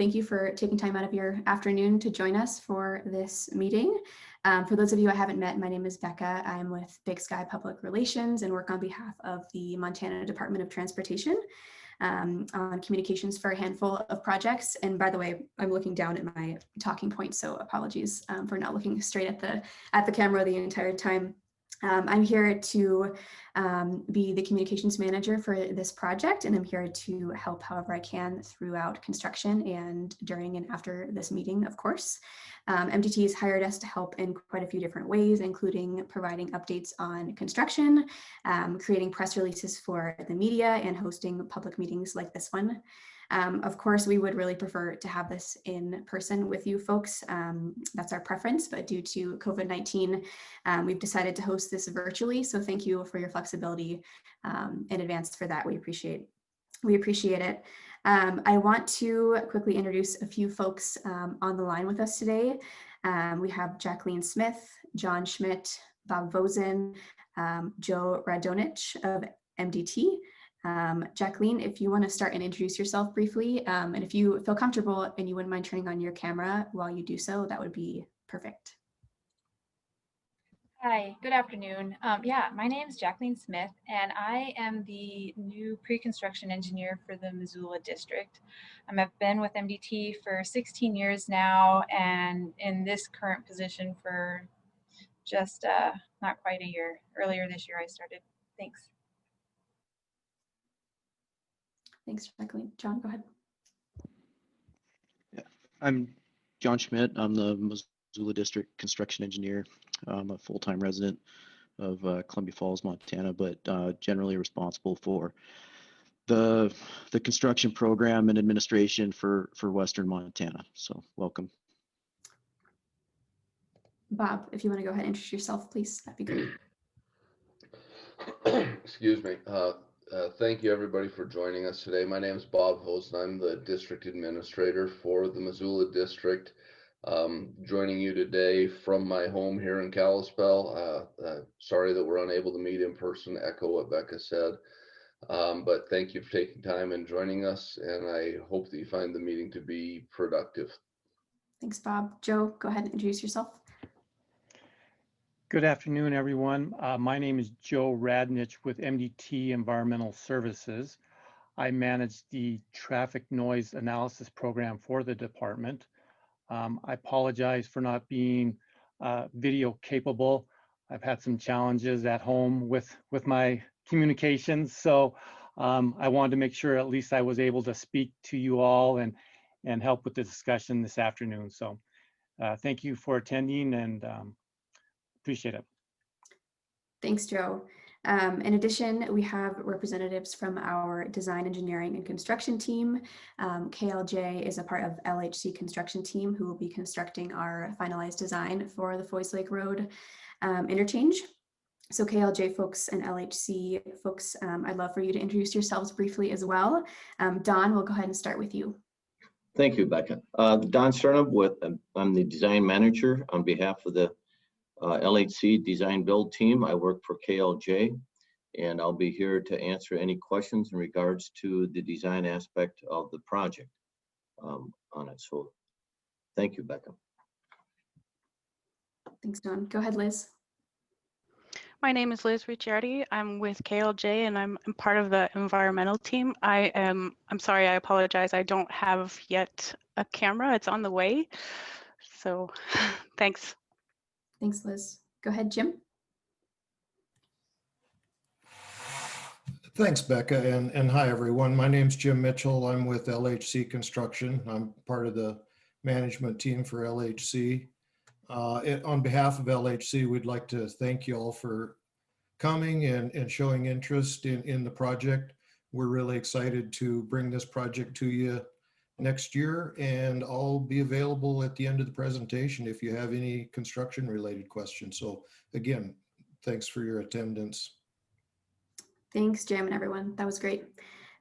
Thank you for taking time out of your afternoon to join us for this meeting. For those of you I haven't met, my name is Becca. I'm with Big Sky Public Relations and work on behalf of the Montana Department of Transportation on communications for a handful of projects. And by the way, I'm looking down at my talking points, so apologies for not looking straight at the camera the entire time. I'm here to be the communications manager for this project, and I'm here to help however I can throughout construction and during and after this meeting, of course. MDT has hired us to help in quite a few different ways, including providing updates on construction, creating press releases for the media, and hosting public meetings like this one. Of course, we would really prefer to have this in person with you folks. That's our preference, but due to COVID-19, we've decided to host this virtually. So thank you for your flexibility in advance for that. We appreciate it. I want to quickly introduce a few folks on the line with us today. We have Jacqueline Smith, John Schmidt, Bob Vosen, Joe Radonich of MDT. Jacqueline, if you want to start and introduce yourself briefly, and if you feel comfortable and you wouldn't mind turning on your camera while you do so, that would be perfect. Hi, good afternoon. Yeah, my name is Jacqueline Smith, and I am the new pre-construction engineer for the Missoula district. I've been with MDT for 16 years now, and in this current position for just not quite a year. Earlier this year I started. Thanks. Thanks, Jacqueline. John, go ahead. Yeah, I'm John Schmidt. I'm the Missoula District construction engineer. I'm a full-time resident of Columbia Falls, Montana, but generally responsible for the construction program and administration for Western Montana. So welcome. Bob, if you want to go ahead and introduce yourself, please, that'd be great. Excuse me. Thank you everybody for joining us today. My name is Bob Vosen. I'm the district administrator for the Missoula district. Joining you today from my home here in Kalispell. Sorry that we're unable to meet in person, echo what Becca said. But thank you for taking time and joining us, and I hope that you find the meeting to be productive. Thanks, Bob. Joe, go ahead and introduce yourself. Good afternoon, everyone. My name is Joe Radnich with MDT Environmental Services. I manage the traffic noise analysis program for the department. I apologize for not being video capable. I've had some challenges at home with my communications, so I wanted to make sure at least I was able to speak to you all and help with the discussion this afternoon. So thank you for attending, and appreciate it. Thanks, Joe. In addition, we have representatives from our design, engineering, and construction team. KLJ is a part of LHC construction team who will be constructing our finalized design for the Foys Lake Road interchange. So KLJ folks and LHC folks, I'd love for you to introduce yourselves briefly as well. Don, we'll go ahead and start with you. Thank you, Becca. Don Sternum, I'm the design manager on behalf of the LHC design build team. I work for KLJ, and I'll be here to answer any questions in regards to the design aspect of the project on it. So thank you, Becca. Thanks, Don. Go ahead, Liz. My name is Liz Ricciardi. I'm with KLJ, and I'm part of the environmental team. I'm sorry, I apologize. I don't have yet a camera. It's on the way. So thanks. Thanks, Liz. Go ahead, Jim. Thanks, Becca, and hi, everyone. My name's Jim Mitchell. I'm with LHC Construction. I'm part of the management team for LHC. On behalf of LHC, we'd like to thank you all for coming and showing interest in the project. We're really excited to bring this project to you next year, and I'll be available at the end of the presentation if you have any construction related questions. So again, thanks for your attendance. Thanks, Jim, and everyone. That was great.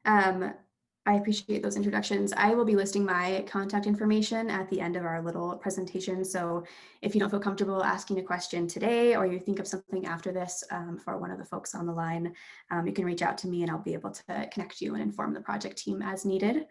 I appreciate those introductions. I will be listing my contact information at the end of our little presentation. So if you don't feel comfortable asking a question today, or you think of something after this for one of the folks on the line, you can reach out to me and I'll be able to connect you and inform the project team as needed.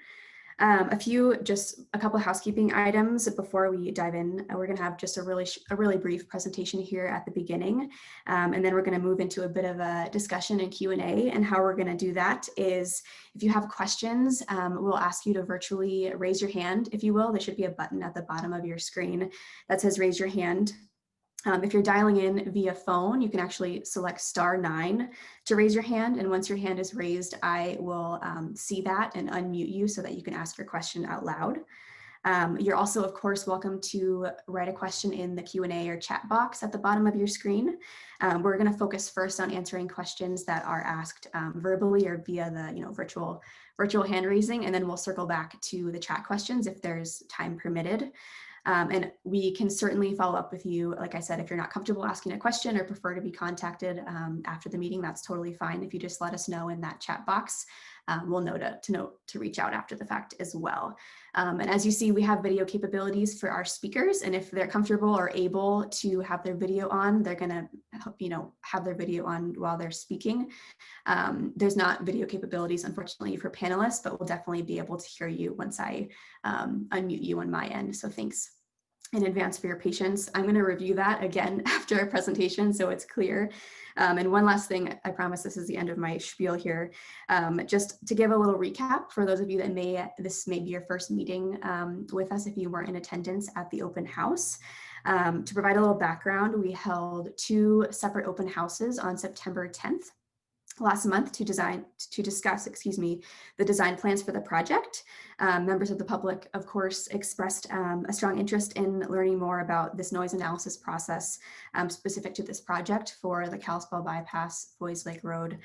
Just a couple of housekeeping items before we dive in. We're going to have just a really brief presentation here at the beginning, and then we're going to move into a bit of a discussion and Q&A. And how we're going to do that is, if you have questions, we'll ask you to virtually raise your hand, if you will. There should be a button at the bottom of your screen that says raise your hand. If you're dialing in via phone, you can actually select *9 to raise your hand. And once your hand is raised, I will see that and unmute you so that you can ask your question out loud. You're also, of course, welcome to write a question in the Q&A or chat box at the bottom of your screen. We're going to focus first on answering questions that are asked verbally or via the virtual hand raising, and then we'll circle back to the chat questions if there's time permitted. And we can certainly follow up with you. Like I said, if you're not comfortable asking a question or prefer to be contacted after the meeting, that's totally fine. If you just let us know in that chat box, we'll know to reach out after the fact as well. And as you see, we have video capabilities for our speakers, and if they're comfortable or able to have their video on, they're going to have their video on while they're speaking. There's not video capabilities, unfortunately, for panelists, but we'll definitely be able to hear you once I unmute you on my end. So thanks in advance for your patience. I'm going to review that again after our presentation so it's clear. And one last thing, I promise this is the end of my spiel here. Just to give a little recap for those of you that this may be your first meeting with us if you weren't in attendance at the open house. To provide a little background, we held 2 separate open houses on September 10th. Last month to discuss the design plans for the project. Members of the public, of course, expressed a strong interest in learning more about this noise analysis process specific to this project for the Kalispell Bypass Foys Lake Road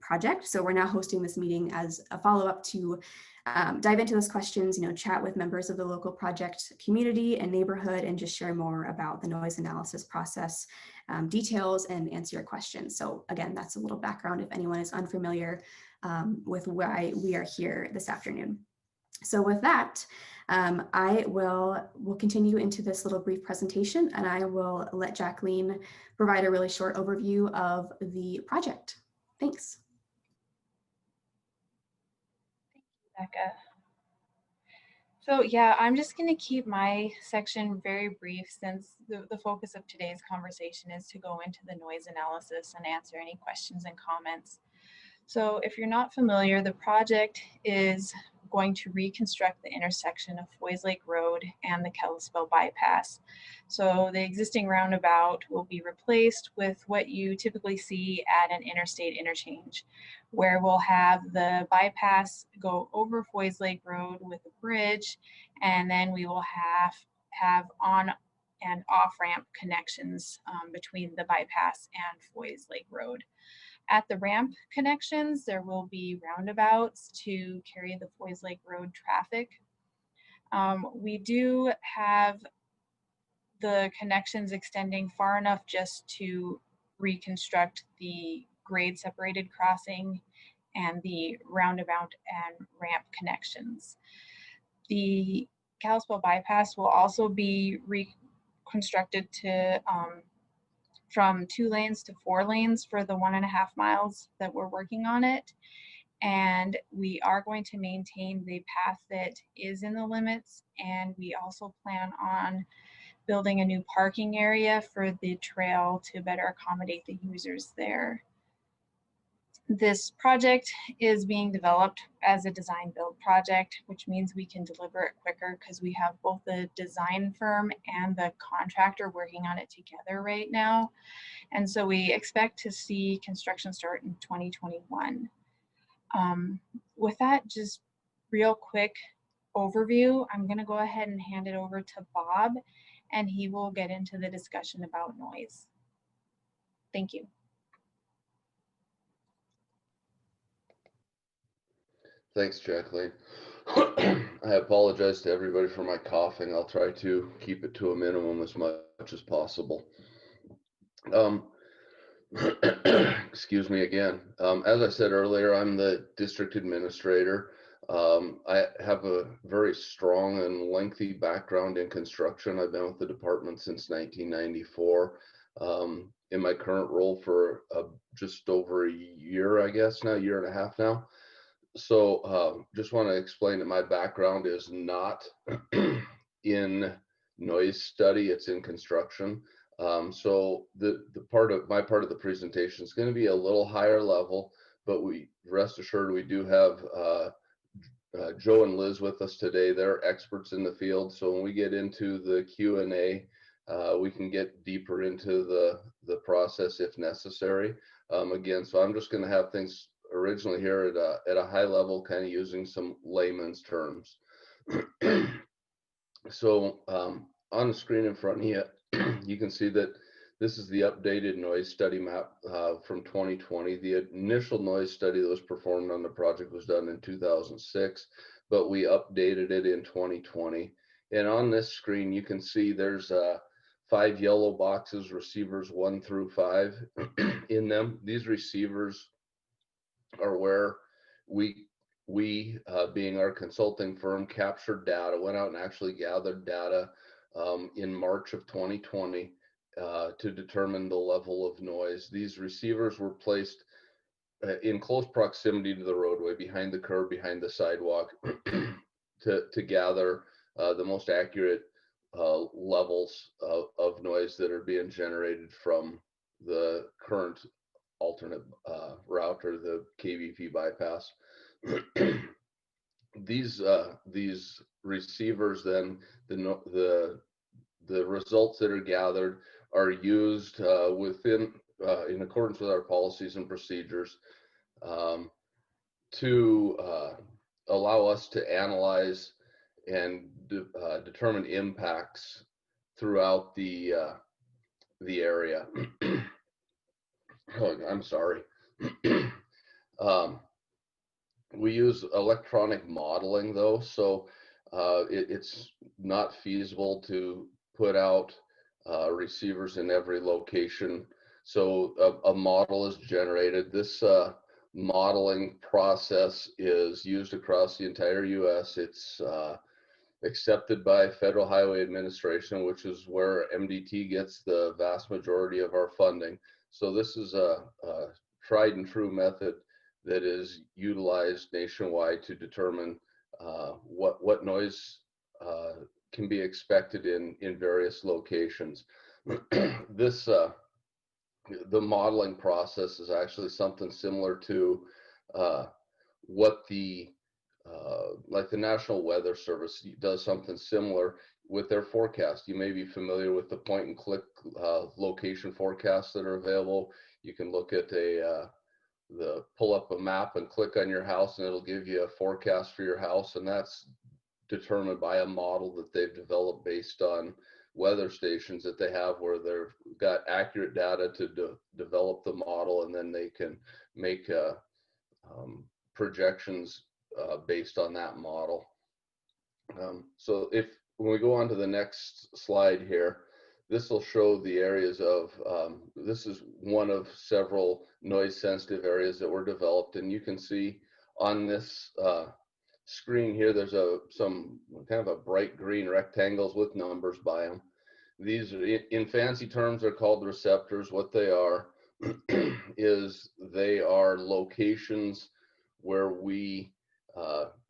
project. So we're now hosting this meeting as a follow-up to dive into those questions, chat with members of the local project community and neighborhood, and just share more about the noise analysis process details and answer your questions. So again, that's a little background if anyone is unfamiliar with why we are here this afternoon. So with that, we'll continue into this little brief presentation, and I will let Jacqueline provide a really short overview of the project. Thanks. Becca. So yeah, I'm just going to keep my section very brief since the focus of today's conversation is to go into the noise analysis and answer any questions and comments. So if you're not familiar, the project is going to reconstruct the intersection of Foys Lake Road and the Kalispell Bypass. So the existing roundabout will be replaced with what you typically see at an interstate interchange, where we'll have the bypass go over Foys Lake Road with a bridge, and then we will have on and off ramp connections between the bypass and Foys Lake Road. At the ramp connections, there will be roundabouts to carry the Foys Lake Road traffic. We do have the connections extending far enough just to reconstruct the grade separated crossing and the roundabout and ramp connections. The Kalispell bypass will also be reconstructed to from 2 lanes to 4 lanes for the 1.5 miles that we're working on it. And we are going to maintain the path that is in the limits. And we also plan on building a new parking area for the trail to better accommodate the users there. This project is being developed as a design build project, which means we can deliver it quicker because we have both the design firm and the contractor working on it together right now. And so we expect to see construction start in 2021. With that, just real quick overview, I'm going to go ahead and hand it over to Bob, and he will get into the discussion about noise. Thank you. Thanks, Jacqueline. I apologize to everybody for my coughing. I'll try to keep it to a minimum as much as possible. Excuse me again. As I said earlier, I'm the district administrator. I have a very strong and lengthy background in construction. I've been with the department since 1994. In my current role for just over a year, I guess now, 1.5 years now. So just want to explain that my background is not in noise study, it's in construction. So the my part of the presentation is going to be a little higher level, but we rest assured we do have Joe and Liz with us today. They're experts in the field, so when we get into the Q&A, we can get deeper into the process if necessary. Again, so I'm just going to have things originally here at a high level, kind of using some layman's terms. So on the screen in front of you, you can see that this is the updated noise study map from 2020. The initial noise study that was performed on the project was done in 2006, but we updated it in 2020. And on this screen, you can see there's 5 yellow boxes, receivers 1 through 5 in them. These receivers are where we being our consulting firm, captured data, went out and actually gathered data in March of 2020 to determine the level of noise. These receivers were placed in close proximity to the roadway, behind the curb, behind the sidewalk, to gather the most accurate levels of noise that are being generated from the current alternate route, or the KVP bypass. These receivers, then the results that are gathered are used within in accordance with our policies and procedures to allow us to analyze and determine impacts throughout the area. Oh, I'm sorry. We use electronic modeling though, so it's not feasible to put out receivers in every location. So a model is generated. This modeling process is used across the entire US. It's accepted by Federal Highway Administration, which is where MDT gets the vast majority of our funding. So this is a tried and true method that is utilized nationwide to determine what noise can be expected in various locations. This the modeling process is actually something similar to what the like the National Weather Service does something similar with their forecast. You may be familiar with the point and click location forecasts that are available. You can look at pull up a map and click on your house, and it'll give you a forecast for your house, and that's determined by a model that they've developed based on weather stations that they have, where they've got accurate data to develop the model, and then they can make projections based on that model. So when we go on to the next slide here, this will show the areas of, this is one of several noise sensitive areas that were developed. And you can see on this screen here, there's some kind of a bright green rectangles with numbers by them. These, in fancy terms, are called receptors. What they are is they are locations where we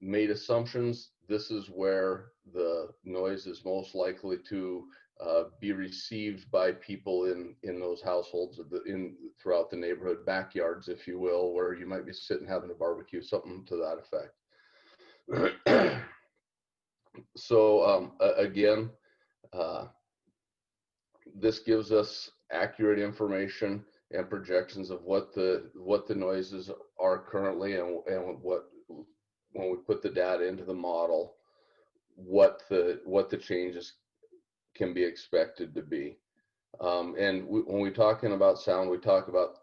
made assumptions. This is where the noise is most likely to be received by people in those households throughout the neighborhood, backyards, if you will, where you might be sitting having a barbecue, something to that effect. So again, this gives us accurate information and projections of what the noises are currently, and what, when we put the data into the model, what the changes can be expected to be. And when we're talking about sound, we talk about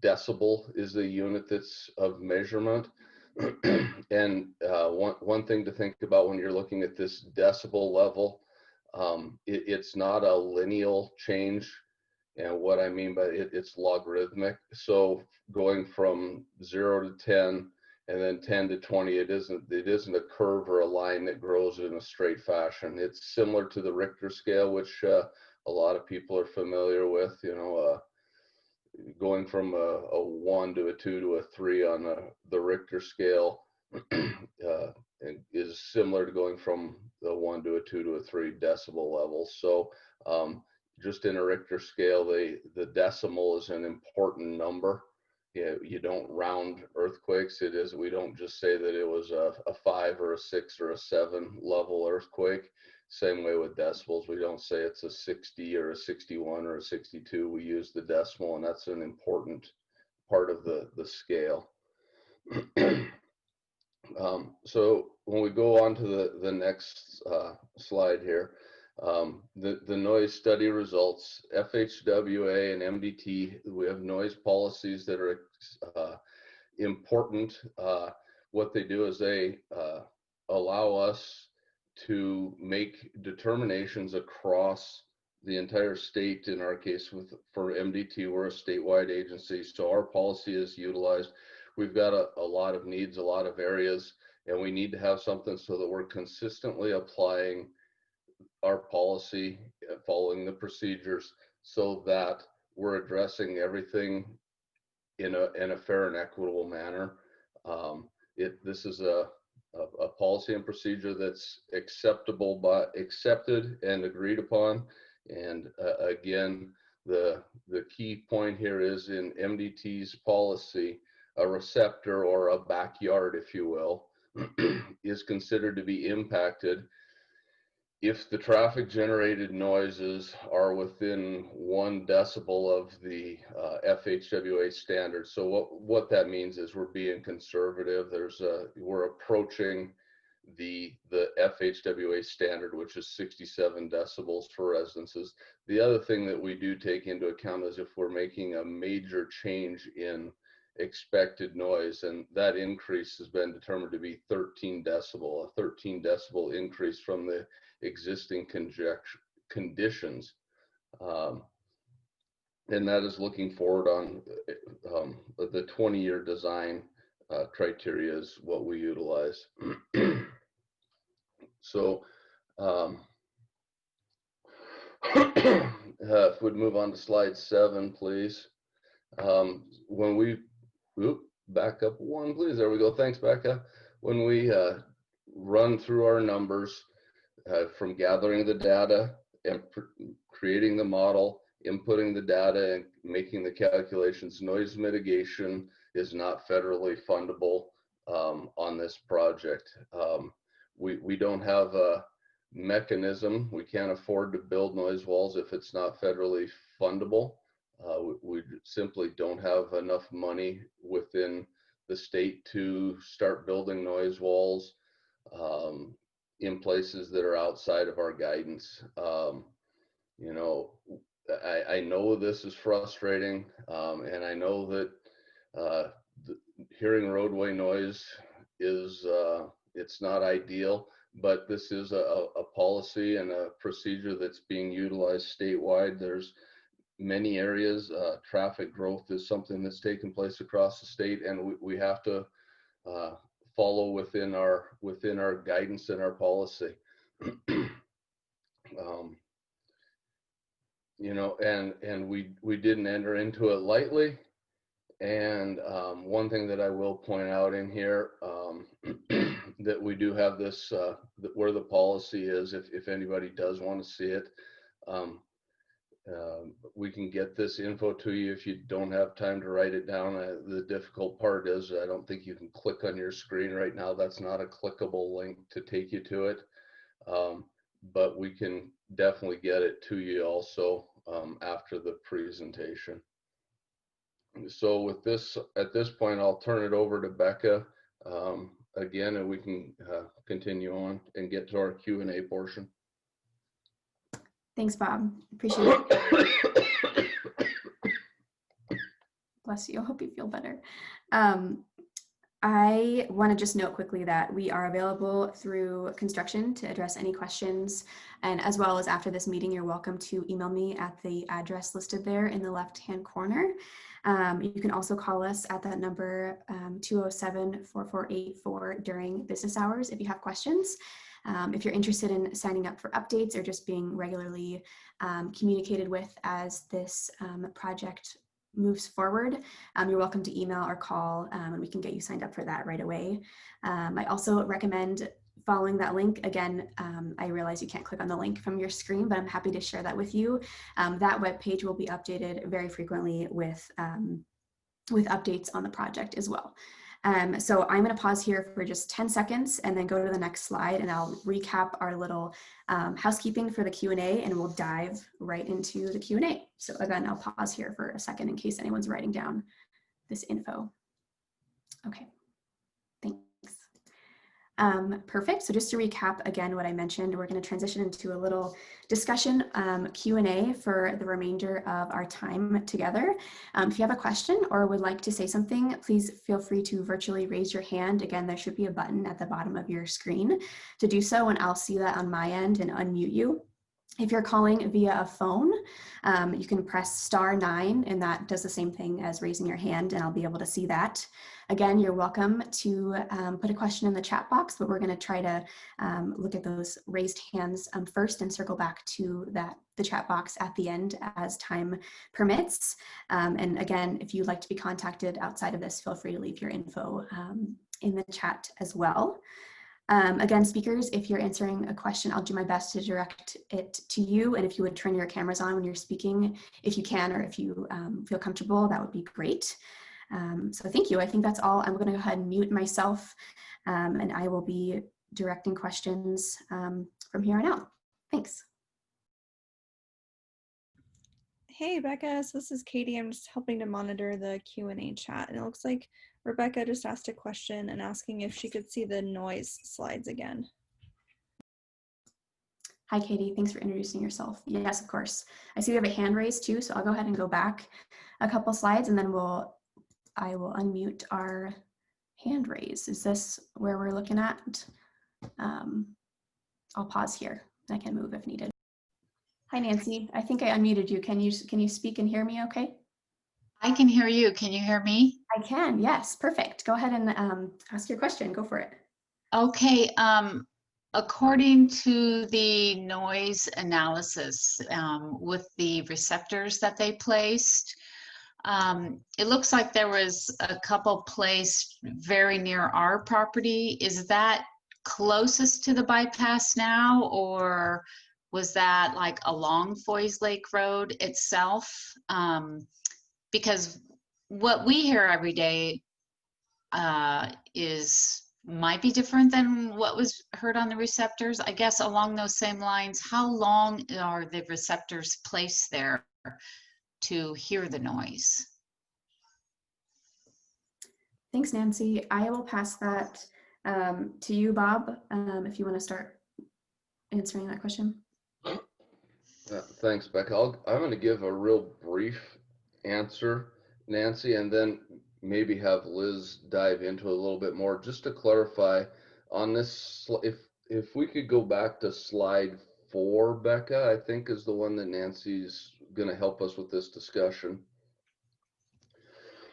decibel is the unit that's of measurement. And one thing to think about when you're looking at this decibel level, it's not a lineal change. And what I mean by it's logarithmic. So going from 0 to 10 and then 10 to 20, it isn't a curve or a line that grows in a straight fashion. It's similar to the Richter scale, which a lot of people are familiar with. You know, going from a 1 to a 2 to a 3 on the Richter scale is similar to going from the 1 to a 2 to a 3 decibel level. So just in a Richter scale, the decimal is an important number. You don't round earthquakes. We don't just say that it was a 5 or a 6 or a 7 level earthquake. Same way with decibels. We don't say it's a 60 or a 61 or a 62. We use the decimal, and that's an important part of the scale. So when we go on to the next slide here, the noise study results, FHWA and MDT, we have noise policies that are important. What they do is they allow us to make determinations across the entire state. In our case, for MDT, we're a statewide agency, so our policy is utilized. We've got a lot of needs, a lot of areas, and we need to have something so that we're consistently applying our policy, following the procedures, so that we're addressing everything in a fair and equitable manner. This is a policy and procedure that's accepted and agreed upon. And again, the key point here is in MDT's policy, a receptor, or a backyard, if you will, is considered to be impacted if the traffic generated noises are within 1 decibel of the FHWA standard. So what that means is we're being conservative. We're approaching the FHWA standard, which is 67 decibels for residences. The other thing that we do take into account is if we're making a major change in expected noise, and that increase has been determined to be 13 decibel, a 13 decibel increase from the existing conditions. And that is looking forward on the 20-year design criteria is what we utilize. So if we'd move on to slide 7, please. When we back up 1, please. There we go. Thanks, Becca. When we run through our numbers from gathering the data and creating the model, inputting the data, and making the calculations, noise mitigation is not federally fundable on this project. We don't have a mechanism. We can't afford to build noise walls if it's not federally fundable. We simply don't have enough money within the state to start building noise walls in places that are outside of our guidance. You know, I know this is frustrating, and I know that hearing roadway noise is it's not ideal, but this is a policy and a procedure that's being utilized statewide. There's many areas, traffic growth is something that's taken place across the state, and we have to follow within our guidance and our policy. You know, and we didn't enter into it lightly. And one thing that I will point out in here, that we do have this, where the policy is, if anybody does want to see it, we can get this info to you if you don't have time to write it down. The difficult part is I don't think you can click on your screen right now. That's not a clickable link to take you to it, but we can definitely get it to you also after the presentation. So with this, at this point, I'll turn it over to Becca again, and we can continue on and get to our Q&A portion. Thanks, Bob. Appreciate it. Bless you. I hope you feel better. I want to just note quickly that we are available through construction to address any questions. And as well as after this meeting, you're welcome to email me at the address listed there in the left-hand corner. You can also call us at that number 207-4484 during business hours if you have questions. If you're interested in signing up for updates or just being regularly communicated with as this project moves forward, you're welcome to email or call, and we can get you signed up for that right away. I also recommend following that link. Again, I realize you can't click on the link from your screen, but I'm happy to share that with you. That webpage will be updated very frequently with updates on the project as well. So I'm going to pause here for just 10 seconds and then go to the next slide, and I'll recap our little housekeeping for the Q&A, and we'll dive right into the Q&A. So again, I'll pause here for a second in case anyone's writing down this info. Okay, thanks. Perfect. So just to recap again what I mentioned, we're going to transition into a little discussion Q&A for the remainder of our time together. If you have a question or would like to say something, please feel free to virtually raise your hand. Again, there should be a button at the bottom of your screen to do so, and I'll see that on my end and unmute you. If you're calling via a phone, you can press *9, and that does the same thing as raising your hand, and I'll be able to see that. Again, you're welcome to put a question in the chat box, but we're going to try to look at those raised hands first and circle back to the chat box at the end as time permits. And again, if you'd like to be contacted outside of this, feel free to leave your info in the chat as well. Again, speakers, if you're answering a question, I'll do my best to direct it to you. And if you would turn your cameras on when you're speaking, if you can, or if you feel comfortable, that would be great. So thank you. I think that's all. I'm going to go ahead and mute myself, and I will be directing questions from here on out. Thanks. Hey, Becca. So this is Katie. I'm just helping to monitor the Q&A chat. And it looks like Rebecca just asked a question and asking if she could see the noise slides again. Hi, Katie. Thanks for introducing yourself. Yes, of course. I see we have a hand raised too, so I'll go ahead and go back a couple slides, and then I will unmute our hand raise. Is this where we're looking at? I'll pause here. I can move if needed. Hi, Nancy. I think I unmuted you. Can you speak and hear me okay? I can hear you. Can you hear me? I can, yes, perfect. Go ahead and ask your question. Go for it. Okay. According to the noise analysis with the receptors that they placed, it looks like there was a couple placed very near our property. Is that closest to the bypass now, or was that like along Foys Lake Road itself? Because what we hear every day might be different than what was heard on the receptors. I guess along those same lines, how long are the receptors placed there to hear the noise? Thanks, Nancy. I will pass that to you, Bob, if you want to start answering that question. Thanks, Becca. I'm going to give a real brief answer, Nancy, and then maybe have Liz dive into a little bit more. Just to clarify on this, if we could go back to slide 4, Becca, I think is the one that Nancy's going to help us with this discussion.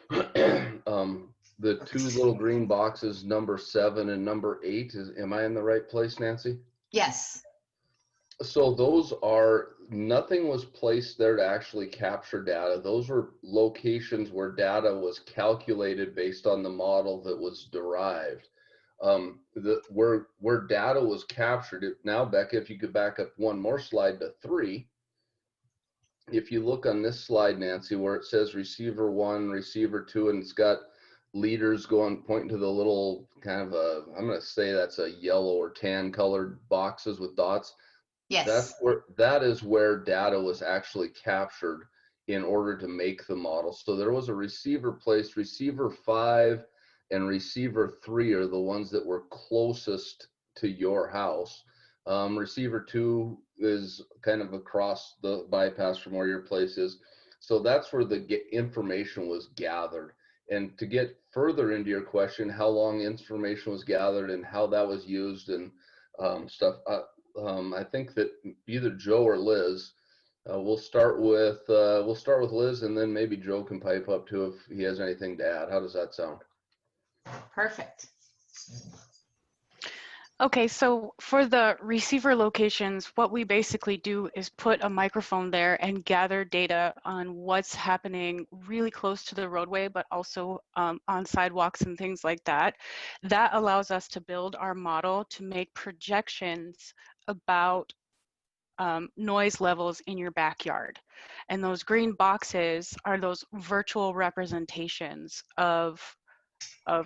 The two little green boxes, number 7 and number 8, am I in the right place, Nancy? Yes. So those are, nothing was placed there to actually capture data. Those were locations where data was calculated based on the model that was derived. Where data was captured, now Becca, if you could back up one more slide to 3, if you look on this slide, Nancy, where it says receiver 1, receiver 2, and it's got leaders pointing to the little kind of I'm going to say that's a yellow or tan colored boxes with dots. Yes. That is where data was actually captured in order to make the model. So there was a receiver placed. Receiver 5 and receiver 3 are the ones that were closest to your house. Receiver 2 is kind of across the bypass from where your place is. So that's where the information was gathered. And to get further into your question, how long information was gathered and how that was used and stuff, I think that either Joe or Liz, we'll start with Liz, and then maybe Joe can pipe up too if he has anything to add. How does that sound? Perfect. Okay, so for the receiver locations, what we basically do is put a microphone there and gather data on what's happening really close to the roadway, but also on sidewalks and things like that. That allows us to build our model to make projections about noise levels in your backyard. And those green boxes are those virtual representations of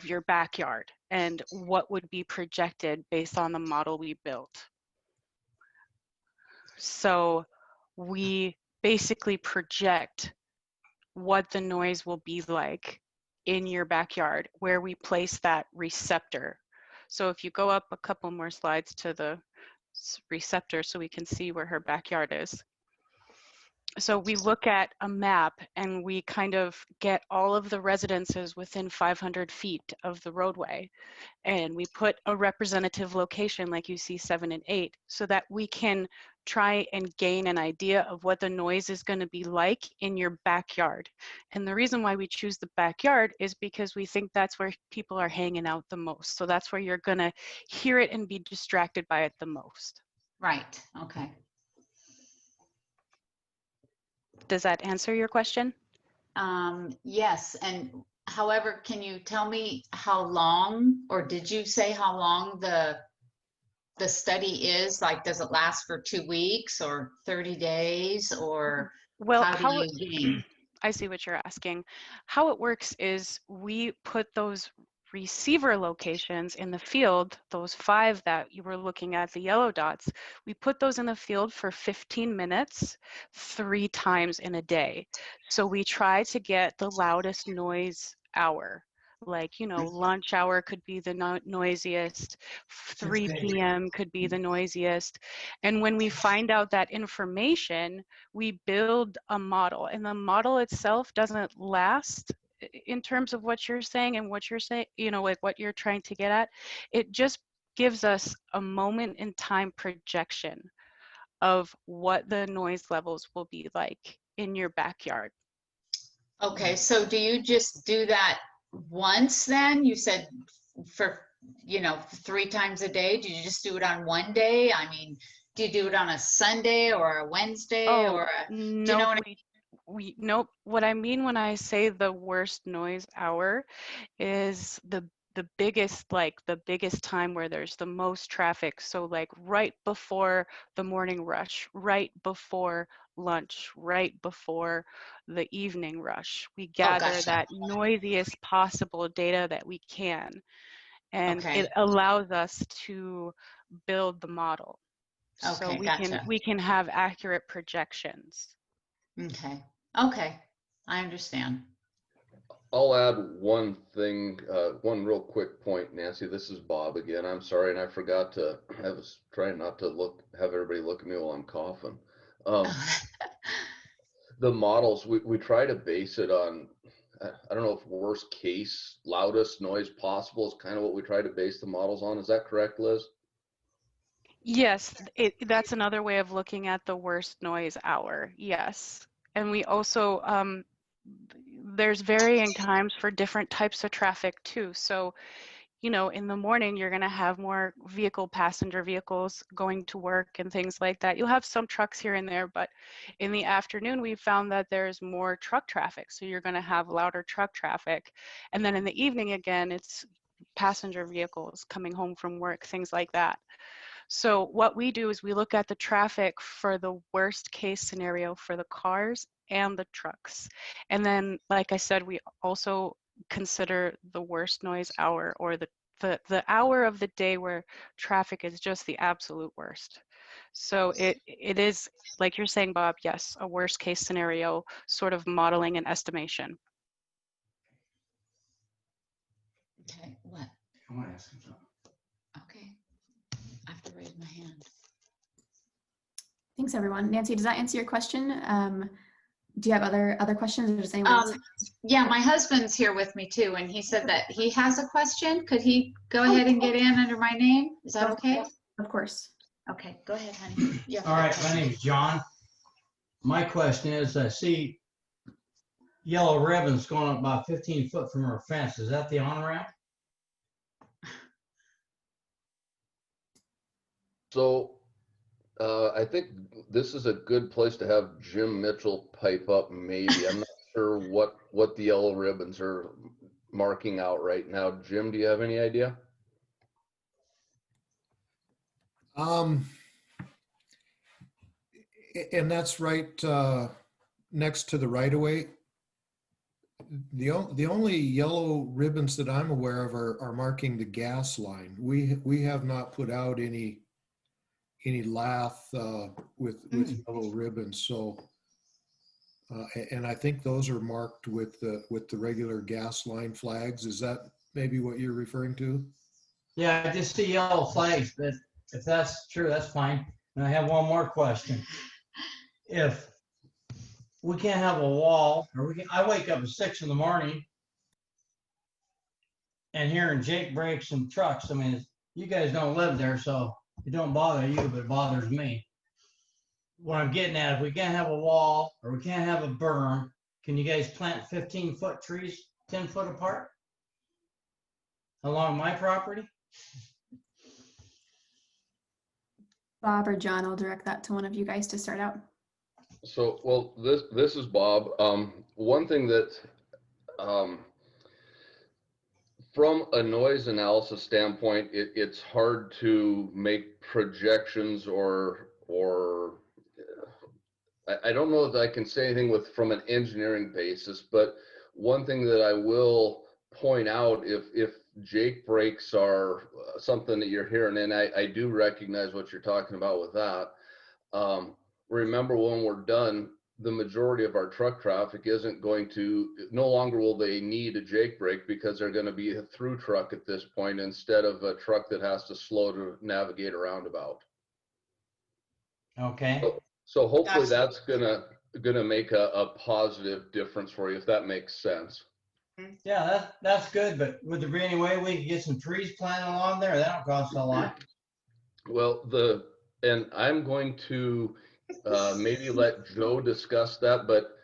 your backyard and what would be projected based on the model we built. So we basically project what the noise will be like in your backyard where we place that receptor. So if you go up a couple more slides to the receptor so we can see where her backyard is. So we look at a map and we kind of get all of the residences within 500 feet of the roadway. And we put a representative location like you see 7 and 8 so that we can try and gain an idea of what the noise is going to be like in your backyard. And the reason why we choose the backyard is because we think that's where people are hanging out the most. So that's where you're going to hear it and be distracted by it the most. Right, okay. Does that answer your question? Yes, and however, can you tell me how long, or did you say how long the study is? Like, does it last for 2 weeks or 30 days, or well, how do you gain? I see what you're asking. How it works is we put those receiver locations in the field, those 5 that you were looking at, the yellow dots, we put those in the field for 15 minutes, 3 times in a day. So we try to get the loudest noise hour. Like, you know, lunch hour could be the noisiest, 3 p.m. could be the noisiest. And when we find out that information, we build a model, and the model itself doesn't last in terms of what you're saying and what you're saying, you know, like what you're trying to get at. It just gives us a moment in time projection of what the noise levels will be like in your backyard. Okay, so do you just do that once then? You said for, 3 times a day. Do you just do it on one day? I mean, do you do it on a Sunday or a Wednesday or do you know Nope, what nope. What I mean when I say the worst noise hour is the biggest time where there's the most traffic. So like right before the morning rush, right before lunch, right before the evening rush. We gather gotcha. that noisiest possible data that we can, and Okay. it allows us to build the model. So Okay, gotcha. we can have accurate projections. Okay. Okay. I understand. I'll add one thing, one real quick point, Nancy. This is Bob again. I'm sorry, and I forgot to. I was trying not to have everybody look at me while I'm coughing. The models we try to base it on. I don't know if worst case, loudest noise possible is kind of what we try to base the models on. Is that correct, Liz? Yes, that's another way of looking at the worst noise hour. Yes. And we also, there's varying times for different types of traffic too. So, you know, in the morning, you're going to have more passenger vehicles going to work and things like that. You'll have some trucks here and there, but in the afternoon, we found that there's more truck traffic. So you're going to have louder truck traffic. And then in the evening, again, it's passenger vehicles coming home from work, things like that. So what we do is we look at the traffic for the worst case scenario for the cars and the trucks. And then, like I said, we also consider the worst noise hour, or the hour of the day where traffic is just the absolute worst. So it is, like you're saying, Bob, yes, a worst case scenario sort of modeling and estimation. Okay, what? I want to ask him something. Okay. I have to raise my hand. Thanks, everyone. Nancy, does that answer your question? Do you have other questions, or does anyone else? Yeah, my husband's here with me too, and he said that he has a question. Could he go ahead and get in under my name? Is that okay? Of course. Okay, go ahead, honey. All right, my name is John. My question is, I see yellow ribbons going up about 15 foot from our fence. Is that the on-ramp? So I think this is a good place to have Jim Mitchell pipe up maybe. I'm not sure what the yellow ribbons are marking out right now. Jim, do you have any idea? And that's right next to the right of way. The only yellow ribbons that I'm aware of are marking the gas line. We have not put out any lath with yellow ribbons. So, and I think those are marked with the regular gas line flags. Is that maybe what you're referring to? Yeah, I just see yellow flags, but if that's true, that's fine. And I have one more question. If we can't have a wall, or I wake up at 6 in the morning and hearing Jake brakes and trucks. I mean, you guys don't live there, so it don't bother you, but it bothers me. What I'm getting at, if we can't have a wall or we can't have a berm, can you guys plant 15-foot trees 10 foot apart along my property? Bob or John, I'll direct that to one of you guys to start out. So, well, this is Bob. One thing that from a noise analysis standpoint, it's hard to make projections or I don't know that I can say anything from an engineering basis, but one thing that I will point out, if Jake brakes are something that you're hearing, and I do recognize what you're talking about with that. Remember, when we're done, the majority of our truck traffic isn't going to, no longer will they need a Jake brake because they're going to be a through truck at this point instead of a truck that has to slow to navigate a roundabout. Okay. So hopefully that's gonna make a positive difference for you, if that makes sense. Yeah, that's good, but would there be any way we could get some trees planted along there? That don't cost a lot. Well, and I'm going to maybe let Joe discuss that, but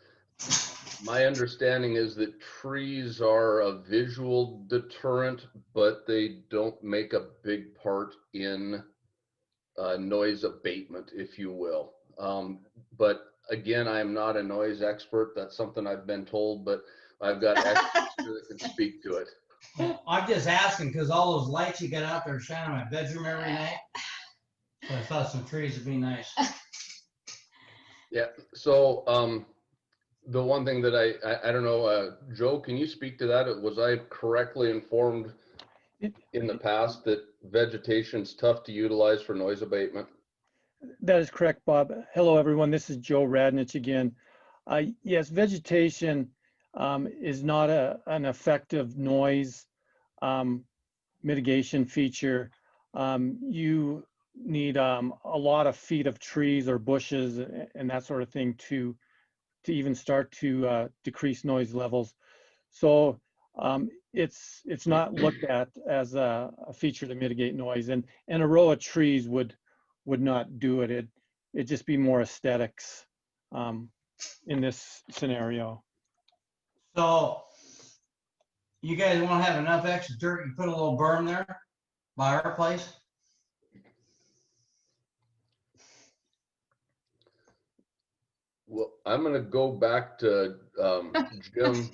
my understanding is that trees are a visual deterrent, but they don't make a big part in noise abatement, if you will. But again, I'm not a noise expert. That's something I've been told, but I've got experts here that can speak to it. I'm just asking because all those lights you got out there shining my bedroom every night. So I thought some trees would be nice. Yeah. So the one thing that I don't know, Joe, can you speak to that? Was I correctly informed in the past that vegetation's tough to utilize for noise abatement? That is correct, Bob. Hello, everyone. This is Joe Radnich again. Yes, vegetation is not an effective noise mitigation feature. You need a lot of feet of trees or bushes and that sort of thing to even start to decrease noise levels. So it's not looked at as a feature to mitigate noise, and a row of trees would not do it. It'd just be more aesthetics in this scenario. So you guys want to have enough extra dirt, you put a little berm there by our place? Well, I'm going to go back to Jim.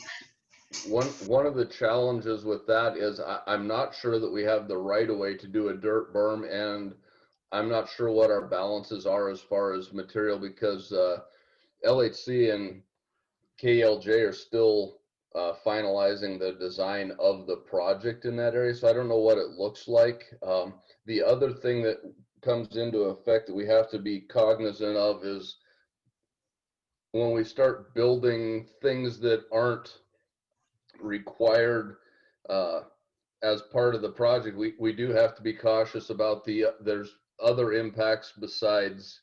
One of the challenges with that is I'm not sure that we have the right of way to do a dirt berm, and I'm not sure what our balances are as far as material, because LHC and KLJ are still finalizing the design of the project in that area, so I don't know what it looks like. The other thing that comes into effect that we have to be cognizant of is when we start building things that aren't required as part of the project, we do have to be cautious about there's other impacts besides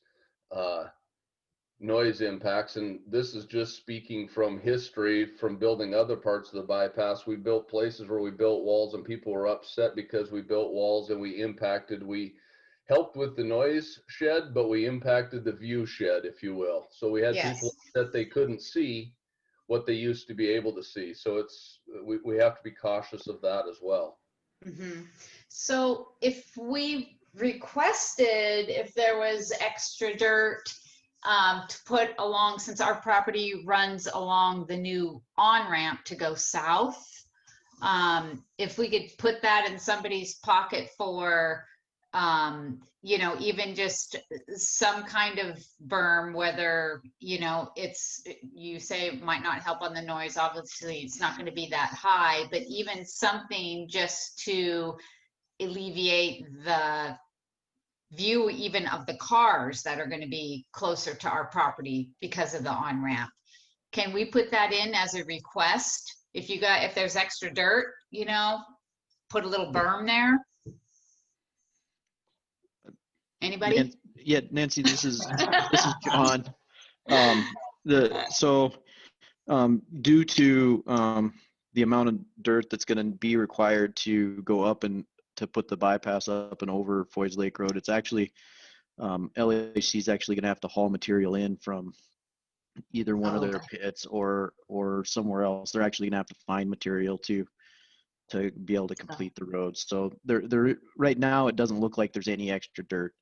noise impacts. And this is just speaking from history, from building other parts of the bypass. We built places where we built walls and people were upset because we built walls and we helped with the noise shed, but we impacted the view shed, if you will. So we had people that they couldn't see what they used to be able to see. So we have to be cautious of that as well. So if we requested if there was extra dirt to put along, since our property runs along the new on-ramp to go south. If we could put that in somebody's pocket for, you know, even just some kind of berm, whether, you know, it's, you say it might not help on the noise, obviously it's not going to be that high, but even something just to alleviate the view even of the cars that are going to be closer to our property because of the on-ramp. Can we put that in as a request? If there's extra dirt, you know, put a little berm there. Anybody? Yeah, Nancy, this is John. Due to the amount of dirt that's going to be required to go up and to put the bypass up and over Foys Lake Road, it's actually LHC is actually going to have to haul material in from either one of their pits or somewhere else. They're actually going to have to find material to be able to complete the road. So they're right now it doesn't look like there's any extra dirt,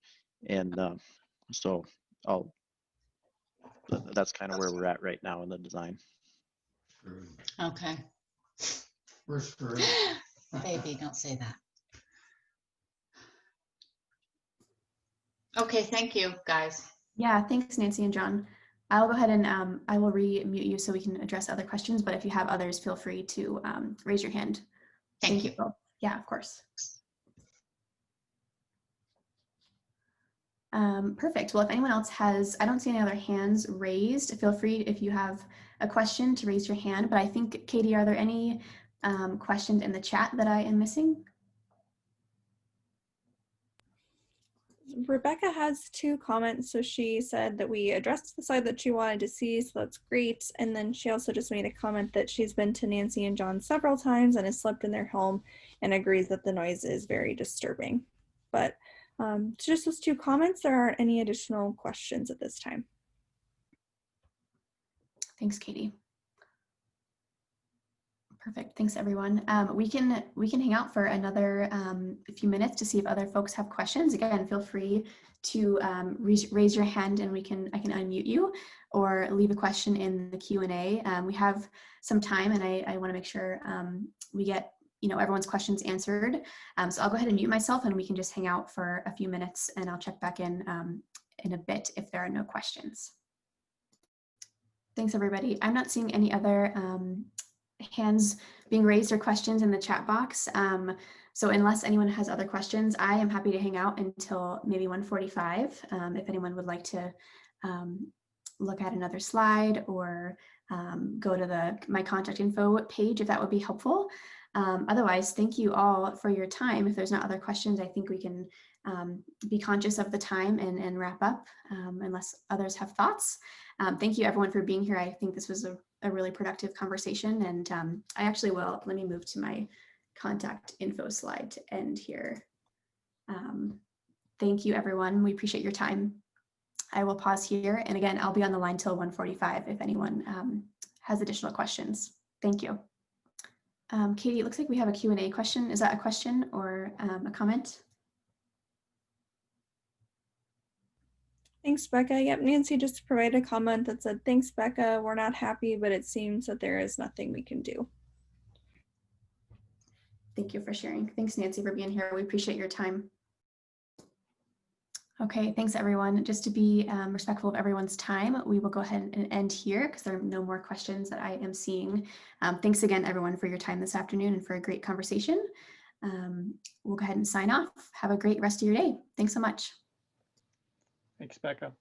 and so that's kind of where we're at right now in the design. Okay. We're screwed. Baby, don't say that. Okay, thank you, guys. Yeah, thanks, Nancy and John. I'll go ahead and I will re-mute you so we can address other questions, but if you have others, feel free to raise your hand. Thank you. both. Yeah, of course. Perfect. Well, if anyone else has, I don't see any other hands raised. Feel free if you have a question to raise your hand, but I think, Katie, are there any questions in the chat that I am missing? Rebecca has 2 comments. So she said that we addressed the side that she wanted to see, so that's great. And then she also just made a comment that she's been to Nancy and John several times and has slept in their home and agrees that the noise is very disturbing. But just those 2 comments. There aren't any additional questions at this time. Thanks, Katie. Perfect. Thanks, everyone. We can hang out for another few minutes to see if other folks have questions. Again, feel free to raise your hand and I can unmute you, or leave a question in the Q&A. We have some time, and I want to make sure we get everyone's questions answered. So I'll go ahead and mute myself, and we can just hang out for a few minutes, and I'll check back in a bit if there are no questions. Thanks, everybody. I'm not seeing any other hands being raised or questions in the chat box. So unless anyone has other questions, I am happy to hang out until maybe 1:45. If anyone would like to look at another slide or go to my contact info page, if that would be helpful. Otherwise, thank you all for your time. If there's not other questions, I think we can be conscious of the time and wrap up, unless others have thoughts. Thank you, everyone, for being here. I think this was a really productive conversation, and I actually will, let me move to my contact info slide to end here. Thank you, everyone. We appreciate your time. I will pause here, and again, I'll be on the line till 1:45 if anyone has additional questions. Thank you. Katie, it looks like we have a Q&A question. Is that a question or a comment? Thanks, Becca. Yep, Nancy just provided a comment that said, "Thanks, Becca. We're not happy, but it seems that there is nothing we can do." Thank you for sharing. Thanks, Nancy, for being here. We appreciate your time. Okay, thanks, everyone. Just to be respectful of everyone's time, we will go ahead and end here because there are no more questions that I am seeing. Thanks again, everyone, for your time this afternoon and for a great conversation. We'll go ahead and sign off. Have a great rest of your day. Thanks so much. Thanks, Becca.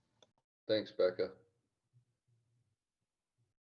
Thanks, Becca.